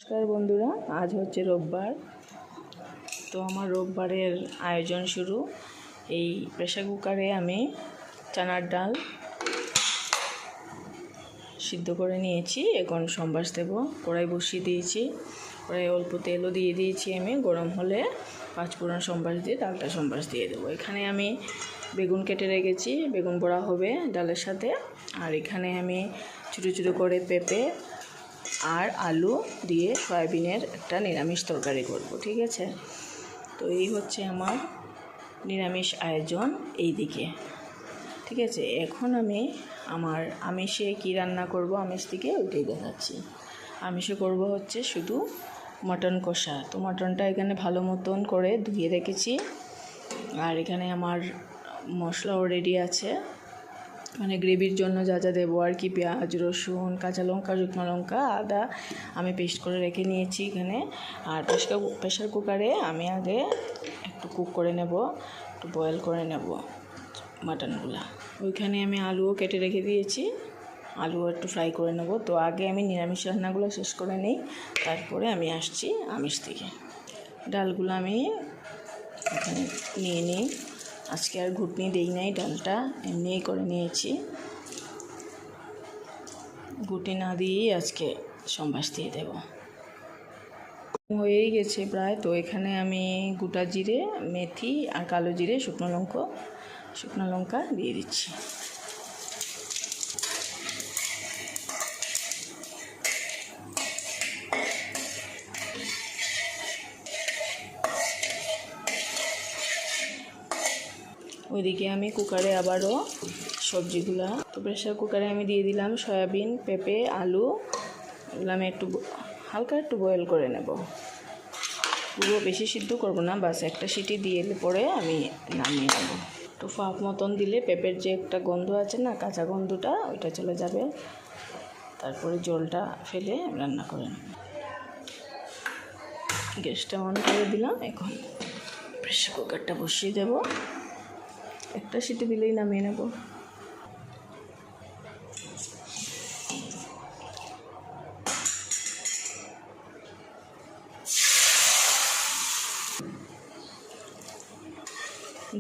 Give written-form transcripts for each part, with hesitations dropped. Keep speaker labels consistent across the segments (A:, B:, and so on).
A: নমস্কার বন্ধুরা, আজ হচ্ছে রোববার। তো আমার রোববারের আয়োজন শুরু। এই প্রেসার কুকারে আমি চানার ডাল সিদ্ধ করে নিয়েছি। এখন সম্বাস দেব। কড়াই বসিয়ে দিয়েছি, কড়াই অল্প তেলও দিয়ে দিয়েছি। আমি গরম হলে 5 ফোড়ন সম্বাস দিয়ে ডালটা সম্বাস দিয়ে দেবো। এখানে আমি বেগুন কেটে রেখেছি, বেগুন বড়া হবে ডালের সাথে। আর এখানে আমি ছোটো ছোটো করে পেঁপে আর আলু দিয়ে সয়াবিনের একটা নিরামিষ তরকারি করব, ঠিক আছে। তো এই হচ্ছে আমার নিরামিষ আয়োজন এই দিকে, ঠিক আছে। এখন আমি আমার আমিষে কি রান্না করব, আমিষ থেকে ওইটাই দেখাচ্ছি। আমিষে করব হচ্ছে শুধু মটন কষা। তো মটনটা এখানে ভালো মতন করে ধুয়ে রেখেছি। আর এখানে আমার মশলাও রেডি আছে, মানে গ্রেভির জন্য যা যা দেবো আর কি। পেঁয়াজ, রসুন, কাঁচা লঙ্কা, শুকনো লঙ্কা, আদা আমি পেস্ট করে রেখে নিয়েছি এখানে। আর প্রেসার কুকারে আমি আগে একটু কুক করে নেব, একটু বয়েল করে নেব মাটনগুলো। ওইখানে আমি আলুও কেটে রেখে দিয়েছি, আলুও একটু ফ্রাই করে নেব। তো আগে আমি নিরামিষ রান্নাগুলো শেষ করে নিই, তারপরে আমি আসছি আমিষ থেকে। ডালগুলো আমি এখানে নিয়ে নিই। আজকে আর ঘুটনি দেই নাই, ডালটা এমনিই করে নিয়েছি, ঘুটনি না দিয়েই আজকে সম্বাস দিয়ে দেব। হয়েই গেছে প্রায়। তো এখানে আমি গোটা জিরে, মেথি আর কালো জিরে, শুকনো লঙ্কা দিয়ে দিচ্ছি। ওইদিকে আমি কুকারে আবারও সবজিগুলা, তো প্রেসার কুকারে আমি দিয়ে দিলাম সয়াবিন, পেঁপে, আলু। এগুলো আমি একটু হালকা একটু বয়েল করে নেব, পুরো বেশি সিদ্ধ করব না, বাস একটা সিটি দিয়ে পরে আমি নামিয়ে নেব। একটু ফাঁক মতন দিলে পেঁপের যে একটা গন্ধ আছে না, কাঁচা গন্ধটা, ওইটা চলে যাবে। তারপরে জলটা ফেলে রান্না করে নেব। গ্যাসটা অন করে দিলাম। এখন প্রেসার কুকারটা বসিয়ে দেব, একটা সিটি দিলেই নামিয়ে নেব।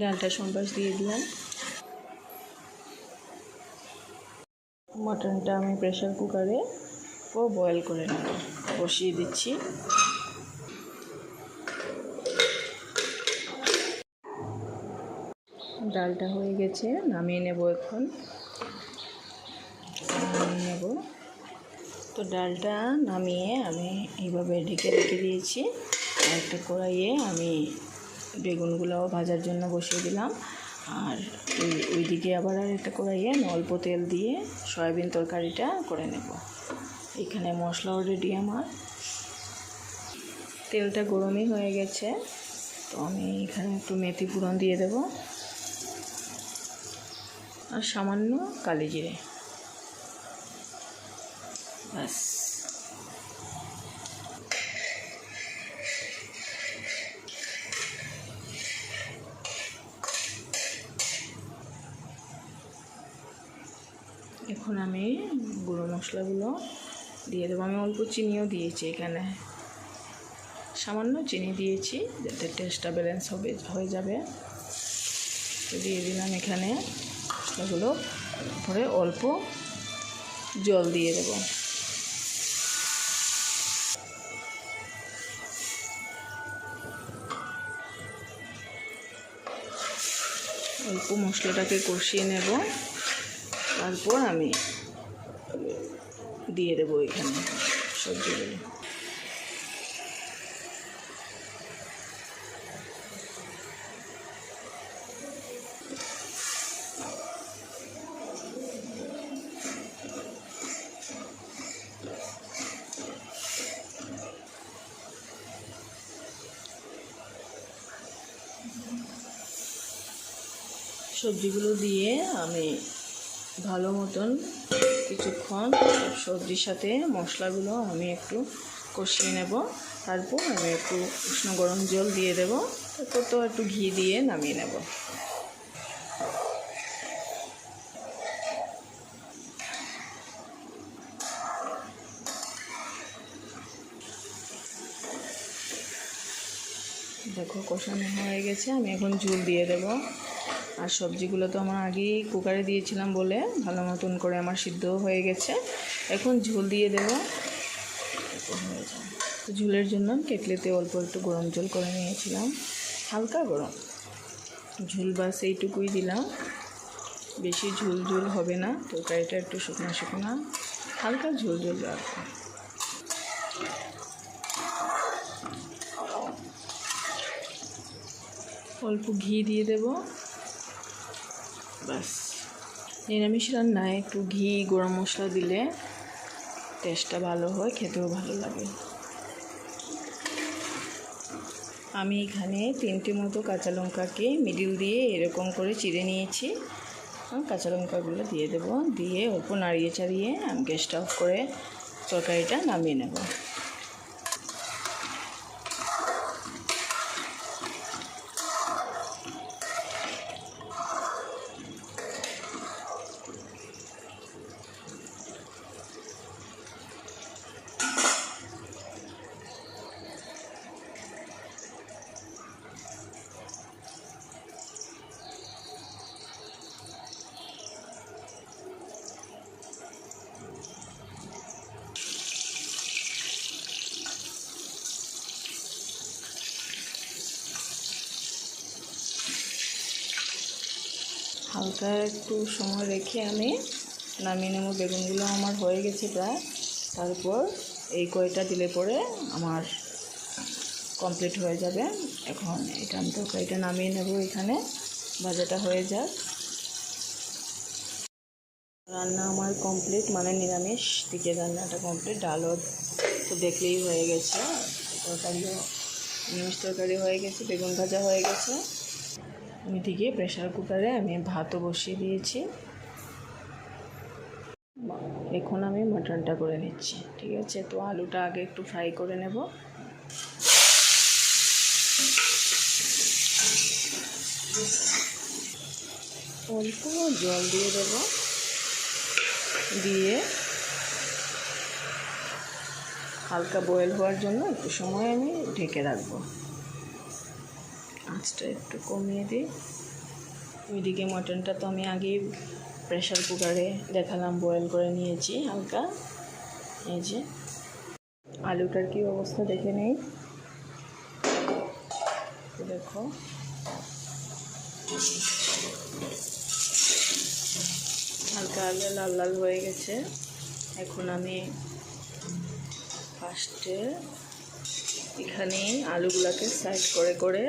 A: ডালটা সম্বাস দিয়ে দিলাম। মটনটা আমি প্রেসার কুকারে বয়েল করে নেব, বসিয়ে দিচ্ছি। ডালটা হয়ে গেছে, নামিয়ে নেব। এখন নামিয়ে নেব। তো ডালটা নামিয়ে আমি এইভাবে ঢেকে রেখে দিয়েছি। আর একটা কড়াইয়ে আমি বেগুনগুলোও ভাজার জন্য বসিয়ে দিলাম। আর ওইদিকে আবার আর একটা কড়াইয়ে আমি অল্প তেল দিয়ে সয়াবিন তরকারিটা করে নেব। এখানে মশলাও রেডি আমার। তেলটা গরমই হয়ে গেছে, তো আমি এখানে একটু মেথি ফোড়ন দিয়ে দেব আর সামান্য কালি জিরে, ব্যাস। এখন আমি গুঁড়ো মশলাগুলো দিয়ে দেবো। আমি অল্প চিনিও দিয়েছি এখানে, সামান্য চিনি দিয়েছি যাতে টেস্টটা ব্যালেন্স হয়ে যাবে। তো দিয়ে দিলাম এখানে মশলাগুলো, পরে অল্প জল দিয়ে দেব। অল্প মশলাটাকে কষিয়ে নেব, তারপর আমি দিয়ে দেবো এখানে সবজিগুলো। সবজিগুলো দিয়ে আমি ভালো মতন কিছুক্ষণ সবজির সাথে মশলাগুলো আমি একটু কষিয়ে নেব। তারপর আমি একটু উষ্ণ গরম জল দিয়ে দেব, তারপর তো একটু ঘি দিয়ে নামিয়ে নেব। দেখো কষানো হয়ে গেছে, আমি এখন ঝোল দিয়ে দেব। আর সবজিগুলো তো আমার আগেই কুকারে দিয়েছিলাম বলে ভালো মতন করে আমার সিদ্ধও হয়ে গেছে। এখন ঝোল দিয়ে দেব। হয়ে যায় তো ঝোলের জন্য কেটলিতে অল্প একটু গরম জল করে নিয়েছিলাম, হালকা গরম ঝোল, বাস এইটুকুই দিলাম। বেশি ঝোল ঝোল হবে না, তরকারিটা একটু শুকনো শুকনো হালকা ঝোল ঝোল রাখবো। অল্প ঘি দিয়ে দেব, বাস। নিরামিষ রান্নায় একটু ঘি গরম মশলা দিলে টেস্টটা ভালো হয়, খেতেও ভালো লাগে। আমি এখানে 3টে মতো কাঁচা লঙ্কাকে মিডিল দিয়ে এরকম করে চিড়ে নিয়েছি। কাঁচা লঙ্কাগুলো দিয়ে দেব, দিয়ে অল্প নাড়িয়ে চাড়িয়ে আমি গ্যাসটা অফ করে তরকারিটা নামিয়ে নেব। হালকা একটু সময় রেখে আমি নামিয়ে নেব। বেগুনগুলো আমার হয়ে গেছে প্রায়। তারপর এই কয়টা দিলে পরে আমার কমপ্লিট হয়ে যাবে। এখন এটা আমি তরকারিটা নামিয়ে নেব, এখানে ভাজাটা হয়ে যাক। রান্না আমার কমপ্লিট, মানে নিরামিষ দিকে রান্নাটা কমপ্লিট। ডালও তো দেখলেই হয়ে গেছে, তরকারিও নিরামিষ তরকারি হয়ে গেছে, বেগুন ভাজা হয়ে গেছে। ওইদিকে প্রেশার কুকারে আমি ভাতও বসিয়ে দিয়েছি। এখন আমি মাটনটা করে নিচ্ছি, ঠিক আছে। তো আলুটা আগে একটু ফ্রাই করে নেব। অল্প জল দিয়ে দেব, দিয়ে হালকা বয়েল হওয়ার জন্য একটু সময় আমি ঢেকে রাখবো। আঁচটা একটু কমিয়ে দিই। ওইদিকে মটনটা তো আমি আগেই প্রেশার কুকারে দেখালাম, বয়েল করে নিয়েছি হালকা। এই যে আলুটার কি অবস্থা দেখে নেই, দেখো হালকা হালকা লাল লাল হয়ে গেছে। এখন আমি ফার্স্টে এখানে আলুগুলোকে সাইড করে করে,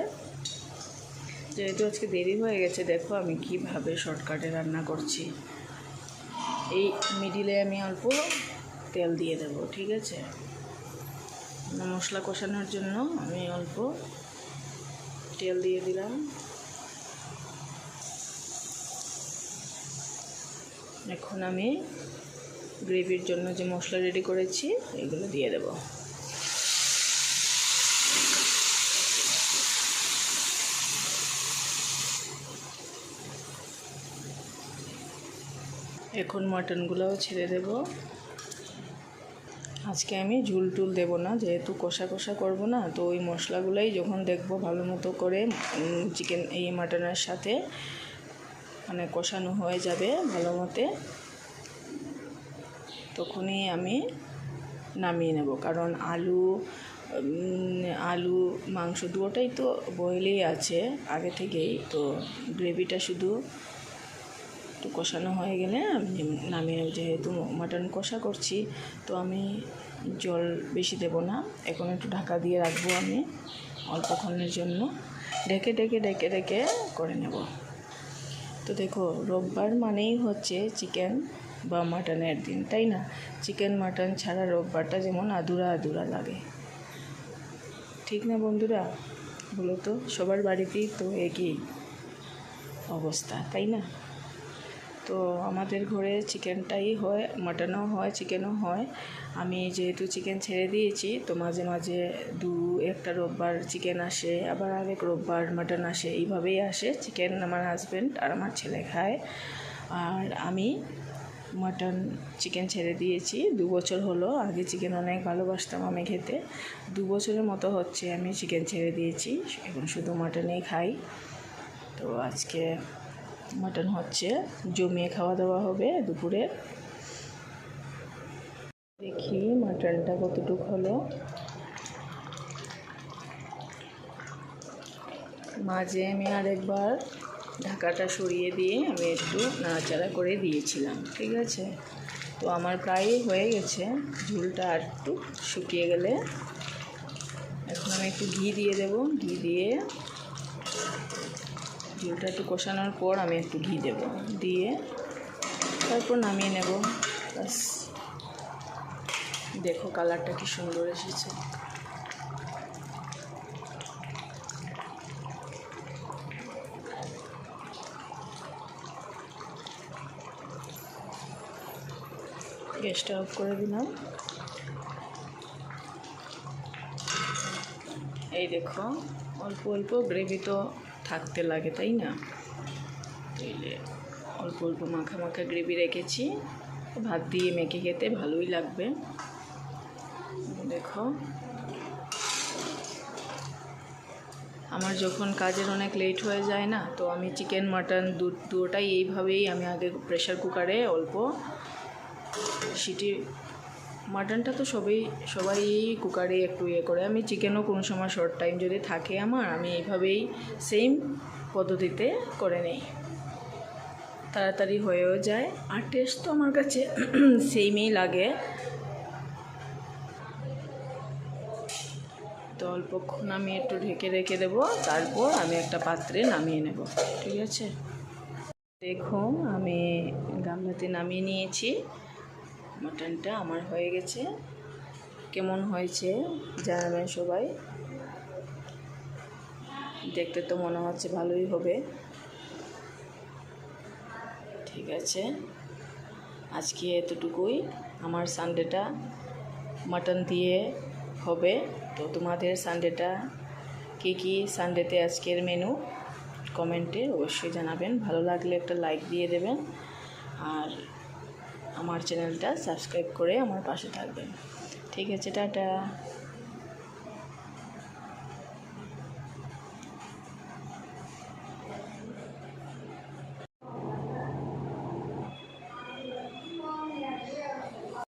A: যেহেতু আজকে দেরি হয়ে গেছে, দেখো আমি কিভাবে শর্টকাটে রান্না করছি। এই মিডিলে আমি অল্প তেল দিয়ে দেব, ঠিক আছে। মশলা কষানোর জন্য আমি অল্প তেল দিয়ে দিলাম। এখন আমি গ্রেভির জন্য যে মশলা রেডি করেছি এগুলো দিয়ে দেব। এখন মটনগুলোও ছেড়ে দেব। আজকে আমি ঝুল টুল দেবো না, যেহেতু কষা কষা করবো না, তো ওই মশলাগুলোই যখন দেখবো ভালো মতো করে চিকেন এই মাটনের সাথে মানে কষানো হয়ে যাবে ভালো মতে, তখনই আমি নামিয়ে নেব। কারণ আলু মাংস দুটোটাই তো বয়েলেই আছে আগে থেকেই, তো গ্রেভিটা শুধু একটু কষানো হয়ে গেলে আমি নামিয়ে নেব। যেহেতু মাটন কষা করছি, তো আমি জল বেশি দেব না। এখন একটু ঢাকা দিয়ে রাখবো আমি অল্পক্ষণের জন্য, ঢেকে ঢেকে ঢেকে ঢেকে করে নেব। তো দেখো, রোববার মানেই হচ্ছে চিকেন বা মাটনের দিন, তাই না? চিকেন মাটন ছাড়া রোববারটা যেমন আধুরা আধুরা লাগে, ঠিক না বন্ধুরা? বলো তো, সবার বাড়িতেই তো একই অবস্থা, তাই না? তো আমাদের ঘরে চিকেনটাই হয়, মাটনও হয়, চিকেনও হয়। আমি যেহেতু চিকেন ছেড়ে দিয়েছি, তো মাঝে মাঝে একটা রোববার চিকেন আসে, আবার আরেক রোববার মাটন আসে, এইভাবেই আসে। চিকেন আমার হাজব্যান্ড আর আমার ছেলে খায়, আর আমি মাটন চিকেন ছেড়ে দিয়েছি। 2 বছর হলো। আগে চিকেন অনেক ভালোবাসতাম আমি খেতে। 2 বছরের মতো হচ্ছে আমি চিকেন ছেড়ে দিয়েছি, এখন শুধু মাটনই খাই। তো আজকে মাটন হচ্ছে, জমিয়ে খাওয়া দাওয়া হবে দুপুরে। দেখি মাটনটা কতটুকু হলো। মাঝে আমি আরেকবার ঢাকাটা সরিয়ে দিয়ে আমি একটু নাড়াচাড়া করে দিয়েছিলাম, ঠিক আছে। তো আমার প্রায় হয়ে গেছে, ঝোলটা আর একটু শুকিয়ে গেলে এখন আমি একটু ঘি দিয়ে দেব। ঘি দিয়ে ঝোলটা একটু কষানোর পর আমি একটু ঘি দেব, দিয়ে তারপর নামিয়ে নেব। বাস, দেখো কালারটা কি সুন্দর এসেছে। গ্যাসটা অফ করে দিলাম। এই দেখো, অল্প অল্প গ্রেভি তো থাকতে লাগে, তাই না? তাইলে অল্প অল্প মাখা মাখা গ্রেভি রেখেছি, ভাত দিয়ে মেখে খেতে ভালোই লাগবে। দেখো, আমার যখন কাজের অনেক লেট হয়ে যায় না, তো আমি চিকেন মাটন দুটোটাই এইভাবেই আমি আগে প্রেশার কুকারে অল্প সিটি, মাটনটা তো সবাই কুকারে একটু করে, আমি চিকেনও কোনো সময় শর্ট টাইম যদি থাকে আমি এইভাবেই সেম পদ্ধতিতে করে নিই, তাড়াতাড়ি হয়েও যায় আর টেস্ট তো আমার কাছে সেমই লাগে। তো অল্পক্ষণ আমি একটু ঢেকে রেখে দেবো, তারপর আমি একটা পাত্রে নামিয়ে নেব, ঠিক আছে। দেখো আমি গামলাতে নামিয়ে নিয়েছি, মাটনটা আমার হয়ে গেছে। কেমন হয়েছে জানাবেন সবাই। দেখতে তো মনে হচ্ছে ভালোই হবে, ঠিক আছে। আজকে এতটুকুই, আমার সানডেটা মাটন দিয়ে হবে। তো তোমাদের সানডেটা কী সানডেতে আজকের মেনু কমেন্টে অবশ্যই জানাবেন। ভালো লাগলে একটা লাইক দিয়ে দেবেন, আর আমার চ্যানেলটা সাবস্ক্রাইব করে আমার পাশে থাকবেন, ঠিক আছে। টাটা।